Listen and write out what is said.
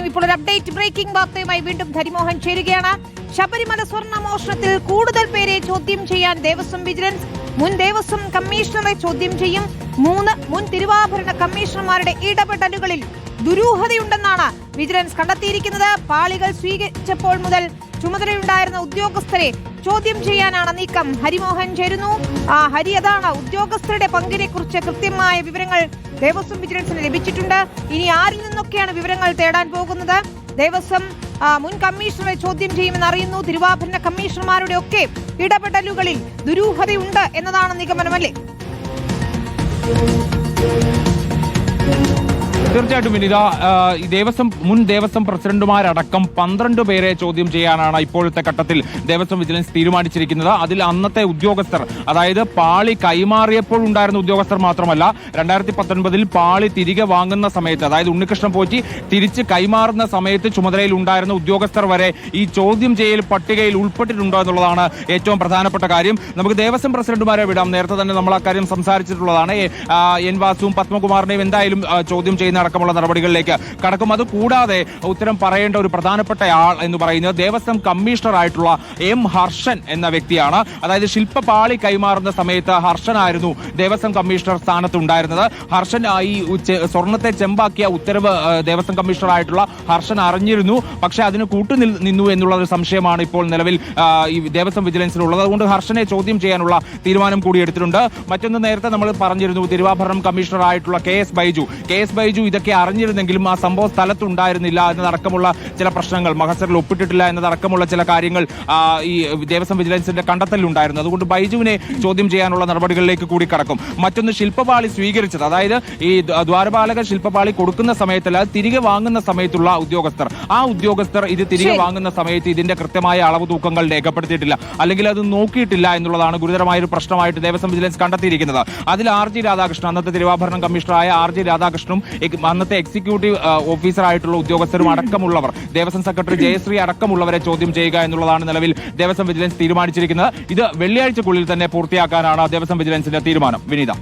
ഇപ്പോൾ ഒരു update breaking വാർത്തയുമായി വീണ്ടും ഹരിമോഹൻ ചേരുകയാണ്. ശബരിമല സ്വർണ്ണ മോഷണത്തിൽ കൂടുതൽ പേരെ ചോദ്യം ചെയ്യാൻ ദേവസ്വം വിജിലൻസ്. മുൻ ദേവസ്വം കമ്മീഷണറെ ചോദ്യം ചെയ്യും. 3 മുൻ തിരുവാഭരണ കമ്മീഷണർമാരുടെ ഇടപെടലുകളിൽ ദുരൂഹതയുണ്ടെന്നാണ് വിജിലൻസ് കണ്ടെത്തിയിരിക്കുന്നത്. പാളികൾ സ്വീകരിച്ചപ്പോൾ മുതൽ ചുമതലയുണ്ടായിരുന്ന ഉദ്യോഗസ്ഥരെ ചോദ്യം ചെയ്യാനാണ് നീക്കം. ഹരിമോഹൻ ചേരുന്നു. ഹരി, അതാണ് ഉദ്യോഗസ്ഥരുടെ പങ്കിനെ കുറിച്ച് കൃത്യമായ വിവരങ്ങൾ ദേവസ്വം വിജിലൻസിന് ലഭിച്ചിട്ടുണ്ട്. ഇനി ആരിൽ നിന്നൊക്കെയാണ് വിവരങ്ങൾ തേടാൻ പോകുന്നത്? ദേവസ്വം മുൻ കമ്മീഷണറെ ചോദ്യം ചെയ്യുമെന്ന് അറിയുന്നു. തിരുവാഭരണ കമ്മീഷണർമാരുടെ ഒക്കെ ഇടപെടലുകളിൽ ദുരൂഹതയുണ്ട് എന്നതാണ് നിഗമനമല്ലേ? തീർച്ചയായിട്ടും വിനിത, മുൻ ദേവസ്വം പ്രസിഡന്റുമാരടക്കം 12 പേരെ ചോദ്യം ചെയ്യാനാണ് ഇപ്പോഴത്തെ ഘട്ടത്തിൽ ദേവസ്വം വിജിലൻസ് തീരുമാനിച്ചിരിക്കുന്നത്. അതിൽ അന്നത്തെ ഉദ്യോഗസ്ഥർ, അതായത് പാളി കൈമാറിയപ്പോൾ ഉണ്ടായിരുന്ന ഉദ്യോഗസ്ഥർ മാത്രമല്ല, 2019 പാളി തിരികെ വാങ്ങുന്ന സമയത്ത്, അതായത് ഉണ്ണികൃഷ്ണൻ പോറ്റി തിരിച്ച് കൈമാറുന്ന സമയത്ത് ചുമതലയിൽ ഉണ്ടായിരുന്ന ഉദ്യോഗസ്ഥർ വരെ ഈ ചോദ്യം ചെയ്യൽ പട്ടികയിൽ ഉൾപ്പെട്ടിട്ടുണ്ടോ എന്നുള്ളതാണ് ഏറ്റവും പ്രധാനപ്പെട്ട കാര്യം. നമുക്ക് ദേവസ്വം പ്രസിഡന്റുമാരെ വിടാം. നേരത്തെ തന്നെ നമ്മൾ അക്കാര്യം സംസാരിച്ചിട്ടുള്ളതാണ്. എൻ വാസുവും പത്മകുമാറിനെയും എന്തായാലും ചോദ്യം ചെയ്യുന്ന അടക്കമുള്ള നടപടികളിലേക്ക് കടക്കും. അതുകൂടാതെ ഉത്തരം പറയേണ്ട ഒരു പ്രധാനപ്പെട്ട ആൾ എന്ന് പറയുന്നത് ദേവസ്വം കമ്മീഷണർ ആയിട്ടുള്ള എം ഹർഷൻ എന്ന വ്യക്തിയാണ്. അതായത് ശില്പപാളി കൈമാറുന്ന സമയത്ത് ഹർഷനായിരുന്നു ദേവസ്വം കമ്മീഷണർ സ്ഥാനത്ത് ഉണ്ടായിരുന്നത്. ഹർഷൻ ഈ സ്വർണത്തെ ചെമ്പാക്കിയ ഉത്തരവ് ദേവസ്വം കമ്മീഷണർ ആയിട്ടുള്ള ഹർഷൻ അറിഞ്ഞിരുന്നു. പക്ഷെ അതിന് കൂട്ടുനിന്നു എന്നുള്ള ഒരു സംശയമാണ് ഇപ്പോൾ നിലവിൽ ഈ ദേവസ്വം വിജിലൻസിലുള്ളത്. അതുകൊണ്ട് ഹർഷനെ ചോദ്യം ചെയ്യാനുള്ള തീരുമാനം കൂടി എടുത്തിട്ടുണ്ട്. മറ്റൊന്ന്, നേരത്തെ നമ്മൾ പറഞ്ഞിരുന്നു, തിരുവാഭരണം കമ്മീഷണർ ആയിട്ടുള്ള കെ എസ് ബൈജു ഇതൊക്കെ അറിഞ്ഞിരുന്നെങ്കിലും ആ സംഭവ സ്ഥലത്തുണ്ടായിരുന്നില്ല എന്നതടക്കമുള്ള ചില പ്രശ്നങ്ങൾ, മഹസറിൽ ഒപ്പിട്ടിട്ടില്ല എന്നതടക്കമുള്ള ചില കാര്യങ്ങൾ ഈ ദേവസ്വം വിജിലൻസിന്റെ കണ്ടെത്തലുണ്ടായിരുന്നു. അതുകൊണ്ട് ബൈജുവിനെ ചോദ്യം ചെയ്യാനുള്ള നടപടികളിലേക്ക് കൂടി കടക്കും. മറ്റൊന്ന്, ശില്പപാളി സ്വീകരിച്ചത്, അതായത് ഈ ദ്വാരപാലക ശില്പപാളി കൊടുക്കുന്ന സമയത്തല്ല, തിരികെ വാങ്ങുന്ന സമയത്തുള്ള ആ ഉദ്യോഗസ്ഥർ ഇത് തിരികെ വാങ്ങുന്ന സമയത്ത് ഇതിന്റെ കൃത്യമായ അളവ് തൂക്കങ്ങൾ രേഖപ്പെടുത്തിയിട്ടില്ല, അല്ലെങ്കിൽ അത് നോക്കിയിട്ടില്ല എന്നുള്ളതാണ് ഗുരുതരമായ ഒരു പ്രശ്നമായിട്ട് ദേവസ്വം വിജിലൻസ് കണ്ടെത്തിയിരിക്കുന്നത്. അതിൽ ആർ ജി രാധാകൃഷ്ണൻ, അന്നത്തെ തിരുവാഭരണം കമ്മീഷണറായ ആർ ജി രാധാകൃഷ്ണനും അന്നത്തെ എക്സിക്യൂട്ടീവ് ഓഫീസറായിട്ടുള്ള ഉദ്യോഗസ്ഥരും അടക്കമുള്ളവർ, ദേവസ്വം സെക്രട്ടറി ജയശ്രീ അടക്കമുള്ളവരെ ചോദ്യം ചെയ്യുക എന്നുള്ളതാണ് നിലവിൽ ദേവസ്വം വിജിലൻസ് തീരുമാനിച്ചിരിക്കുന്നത്. ഇത് വെള്ളിയാഴ്ചക്കുള്ളിൽ തന്നെ പൂർത്തിയാക്കാനാണ് ദേവസ്വം വിജിലൻസിന്റെ തീരുമാനം. വിനീത.